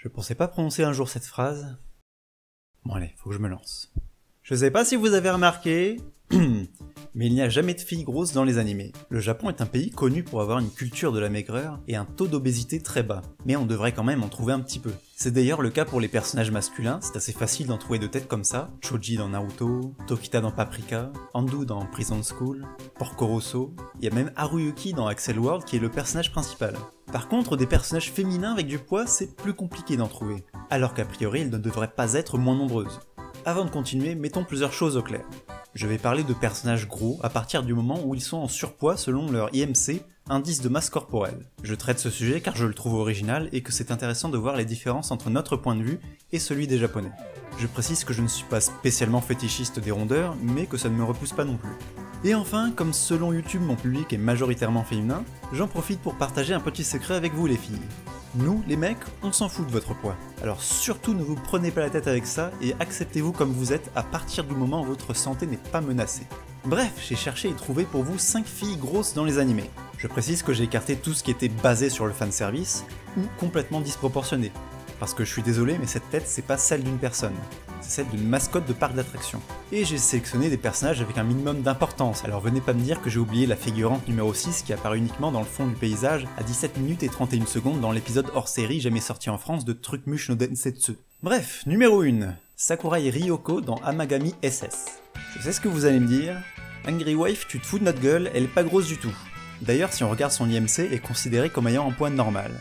Je pensais pas prononcer un jour cette phrase. Bon allez, faut que je me lance. Je sais pas si vous avez remarqué, mais il n'y a jamais de filles grosses dans les animés. Le Japon est un pays connu pour avoir une culture de la maigreur et un taux d'obésité très bas, mais on devrait quand même en trouver un petit peu. C'est d'ailleurs le cas pour les personnages masculins, c'est assez facile d'en trouver de têtes comme ça, Choji dans Naruto, Tokita dans Paprika, Andu dans Prison School, Porco Rosso, il y a même Haruyuki dans Axel World qui est le personnage principal. Par contre, des personnages féminins avec du poids, c'est plus compliqué d'en trouver, alors qu'a priori elles ne devraient pas être moins nombreuses. Avant de continuer, mettons plusieurs choses au clair. Je vais parler de personnages gros à partir du moment où ils sont en surpoids selon leur IMC, indice de masse corporelle. Je traite ce sujet car je le trouve original et que c'est intéressant de voir les différences entre notre point de vue et celui des japonais. Je précise que je ne suis pas spécialement fétichiste des rondeurs, mais que ça ne me repousse pas non plus. Et enfin, comme selon YouTube mon public est majoritairement féminin, j'en profite pour partager un petit secret avec vous les filles. Nous, les mecs, on s'en fout de votre poids. Alors surtout ne vous prenez pas la tête avec ça et acceptez-vous comme vous êtes à partir du moment où votre santé n'est pas menacée. Bref, j'ai cherché et trouvé pour vous 5 filles grosses dans les animés. Je précise que j'ai écarté tout ce qui était basé sur le fanservice ou complètement disproportionné. Parce que je suis désolé, mais cette tête c'est pas celle d'une personne, c'est celle d'une mascotte de parc d'attractions. Et j'ai sélectionné des personnages avec un minimum d'importance, alors venez pas me dire que j'ai oublié la figurante numéro 6 qui apparaît uniquement dans le fond du paysage à 17 minutes et 31 secondes dans l'épisode hors série jamais sorti en France de Trucmuche no Densetsu. Bref, numéro 1, Sakurai Ryoko dans Amagami SS. Je sais ce que vous allez me dire, Angry Wife tu te fous de notre gueule, elle est pas grosse du tout. D'ailleurs si on regarde son IMC, elle est considérée comme ayant un poids normal.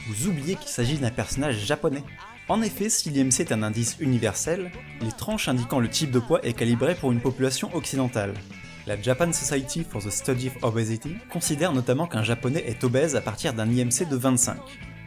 Vous oubliez qu'il s'agit d'un personnage japonais. En effet, si l'IMC est un indice universel, les tranches indiquant le type de poids est calibré pour une population occidentale. La Japan Society for the Study of Obesity considère notamment qu'un japonais est obèse à partir d'un IMC de 25.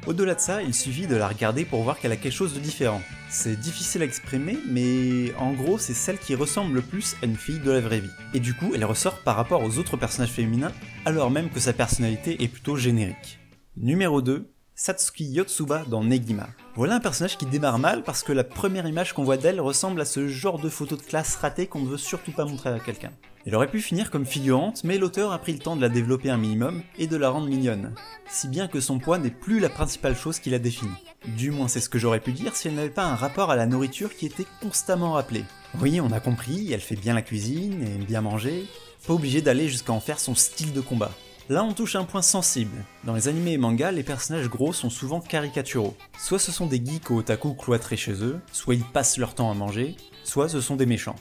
Au-delà de ça, il suffit de la regarder pour voir qu'elle a quelque chose de différent. C'est difficile à exprimer, mais en gros c'est celle qui ressemble le plus à une fille de la vraie vie. Et du coup, elle ressort par rapport aux autres personnages féminins, alors même que sa personnalité est plutôt générique. Numéro 2, Satsuki Yotsuba dans Negima. Voilà un personnage qui démarre mal parce que la première image qu'on voit d'elle ressemble à ce genre de photo de classe ratée qu'on ne veut surtout pas montrer à quelqu'un. Elle aurait pu finir comme figurante, mais l'auteur a pris le temps de la développer un minimum et de la rendre mignonne, si bien que son poids n'est plus la principale chose qui la définit. Du moins c'est ce que j'aurais pu dire si elle n'avait pas un rapport à la nourriture qui était constamment rappelé. Oui, on a compris, elle fait bien la cuisine et aime bien manger, pas obligé d'aller jusqu'à en faire son style de combat. Là on touche un point sensible. Dans les animés et mangas, les personnages gros sont souvent caricaturaux. Soit ce sont des geeks ou otaku cloîtrés chez eux, soit ils passent leur temps à manger, soit ce sont des méchants.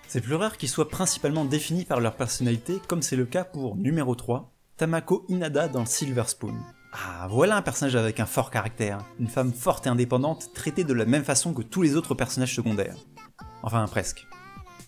C'est plus rare qu'ils soient principalement définis par leur personnalité, comme c'est le cas pour numéro 3, Tamako Inada dans Silver Spoon. Ah, voilà un personnage avec un fort caractère, une femme forte et indépendante traitée de la même façon que tous les autres personnages secondaires. Enfin, presque.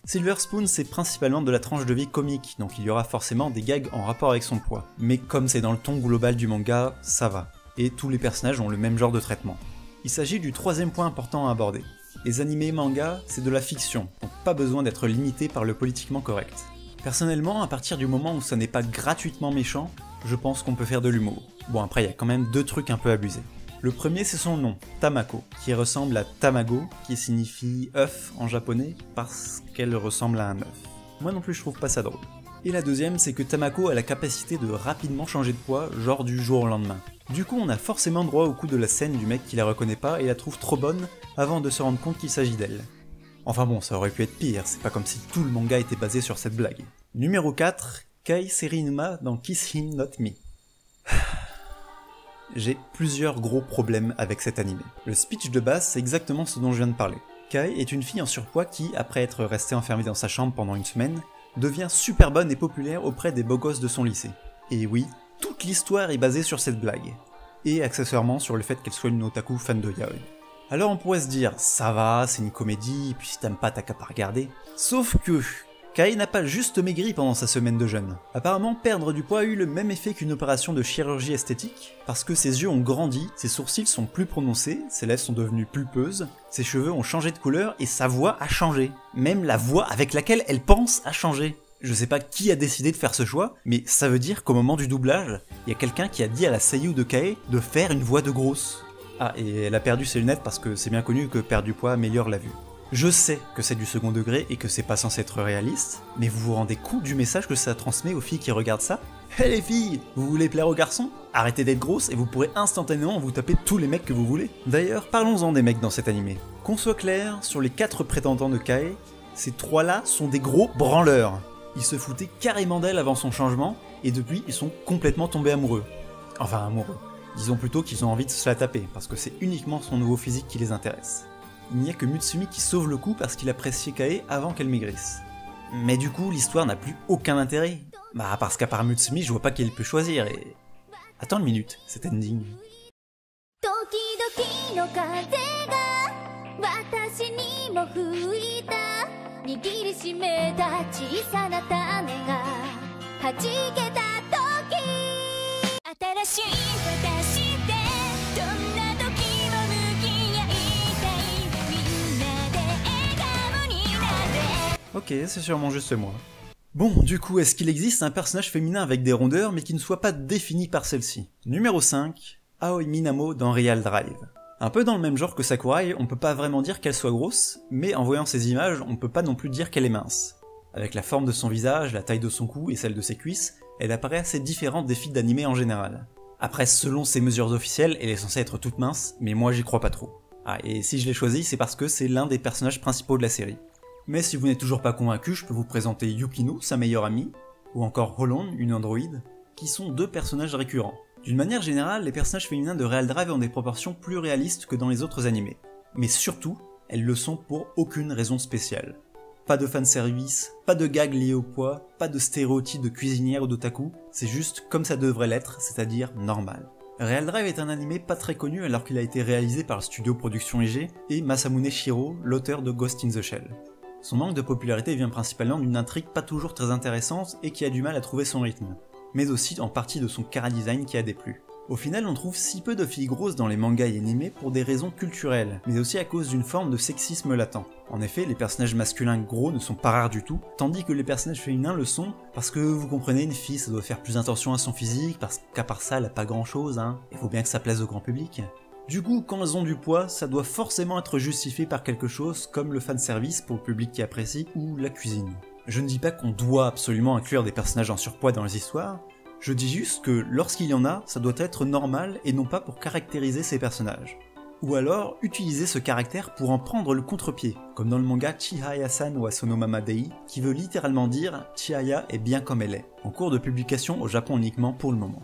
Silver Spoon c'est principalement de la tranche de vie comique, donc il y aura forcément des gags en rapport avec son poids. Mais comme c'est dans le ton global du manga, ça va. Et tous les personnages ont le même genre de traitement. Il s'agit du troisième point important à aborder. Les animés et mangas, c'est de la fiction, donc pas besoin d'être limité par le politiquement correct. Personnellement, à partir du moment où ça n'est pas gratuitement méchant, je pense qu'on peut faire de l'humour. Bon après il y a quand même deux trucs un peu abusés. Le premier c'est son nom, Tamako, qui ressemble à Tamago, qui signifie œuf en japonais, parce qu'elle ressemble à un œuf. Moi non plus je trouve pas ça drôle. Et la deuxième c'est que Tamako a la capacité de rapidement changer de poids, genre du jour au lendemain. Du coup on a forcément droit au coup de la scène du mec qui la reconnaît pas et la trouve trop bonne avant de se rendre compte qu'il s'agit d'elle. Enfin bon, ça aurait pu être pire, c'est pas comme si tout le manga était basé sur cette blague. Numéro 4, Kai Serinuma dans Kiss Him Not Me. J'ai plusieurs gros problèmes avec cet animé. Le speech de base, c'est exactement ce dont je viens de parler. Kai est une fille en surpoids qui, après être restée enfermée dans sa chambre pendant une semaine, devient super bonne et populaire auprès des beaux gosses de son lycée. Et oui, toute l'histoire est basée sur cette blague. Et accessoirement sur le fait qu'elle soit une otaku fan de yaoi. Alors on pourrait se dire, ça va, c'est une comédie, puis si t'aimes pas t'as qu'à pas regarder. Sauf que Kai n'a pas juste maigri pendant sa semaine de jeûne. Apparemment, perdre du poids a eu le même effet qu'une opération de chirurgie esthétique, parce que ses yeux ont grandi, ses sourcils sont plus prononcés, ses lèvres sont devenues pulpeuses, ses cheveux ont changé de couleur et sa voix a changé. Même la voix avec laquelle elle pense a changé. Je sais pas qui a décidé de faire ce choix, mais ça veut dire qu'au moment du doublage, il y a quelqu'un qui a dit à la seiyuu de Kai de faire une voix de grosse. Ah, et elle a perdu ses lunettes parce que c'est bien connu que perdre du poids améliore la vue. Je sais que c'est du second degré et que c'est pas censé être réaliste, mais vous vous rendez compte du message que ça transmet aux filles qui regardent ça? Hé les filles, vous voulez plaire aux garçons? Arrêtez d'être grosses et vous pourrez instantanément vous taper tous les mecs que vous voulez. D'ailleurs, parlons-en des mecs dans cet animé. Qu'on soit clair, sur les 4 prétendants de Kae, ces 3-là sont des gros branleurs. Ils se foutaient carrément d'elle avant son changement, et depuis ils sont complètement tombés amoureux. Enfin amoureux. Disons plutôt qu'ils ont envie de se la taper, parce que c'est uniquement son nouveau physique qui les intéresse. Il n'y a que Mutsumi qui sauve le coup parce qu'il appréciait Kae avant qu'elle maigrisse. Mais du coup, l'histoire n'a plus aucun intérêt. Bah parce qu'à part Mutsumi, je vois pas qui elle peut choisir et... Attends une minute, cet ending. Ok, c'est sûrement juste moi. Bon, du coup, est-ce qu'il existe un personnage féminin avec des rondeurs mais qui ne soit pas défini par celle-ci? Numéro 5, Aoi Minamo dans Real Drive. Un peu dans le même genre que Sakurai, on peut pas vraiment dire qu'elle soit grosse, mais en voyant ces images, on peut pas non plus dire qu'elle est mince. Avec la forme de son visage, la taille de son cou et celle de ses cuisses, elle apparaît assez différente des filles d'animé en général. Après, selon ses mesures officielles, elle est censée être toute mince, mais moi j'y crois pas trop. Ah, et si je l'ai choisi, c'est parce que c'est l'un des personnages principaux de la série. Mais si vous n'êtes toujours pas convaincu, je peux vous présenter Yukino, sa meilleure amie, ou encore Holland, une androïde, qui sont 2 personnages récurrents. D'une manière générale, les personnages féminins de Real Drive ont des proportions plus réalistes que dans les autres animés. Mais surtout, elles le sont pour aucune raison spéciale. Pas de fanservice, pas de gags liés au poids, pas de stéréotypes de cuisinière ou d'otaku, c'est juste comme ça devrait l'être, c'est-à-dire normal. Real Drive est un animé pas très connu alors qu'il a été réalisé par le studio Production IG et Masamune Shirow, l'auteur de Ghost in the Shell. Son manque de popularité vient principalement d'une intrigue pas toujours très intéressante et qui a du mal à trouver son rythme, mais aussi en partie de son chara-design qui a déplu. Au final, on trouve si peu de filles grosses dans les mangas et animés pour des raisons culturelles, mais aussi à cause d'une forme de sexisme latent. En effet, les personnages masculins gros ne sont pas rares du tout, tandis que les personnages féminins le sont, parce que vous comprenez, une fille ça doit faire plus attention à son physique, parce qu'à part ça elle a pas grand chose, hein, il faut bien que ça plaise au grand public. Du coup, quand elles ont du poids, ça doit forcément être justifié par quelque chose comme le fanservice pour le public qui apprécie, ou la cuisine. Je ne dis pas qu'on doit absolument inclure des personnages en surpoids dans les histoires, je dis juste que lorsqu'il y en a, ça doit être normal et non pas pour caractériser ces personnages. Ou alors, utiliser ce caractère pour en prendre le contre-pied, comme dans le manga Chihaya-san wa Sonomama Dei, qui veut littéralement dire « Chihaya est bien comme elle est », en cours de publication au Japon uniquement pour le moment.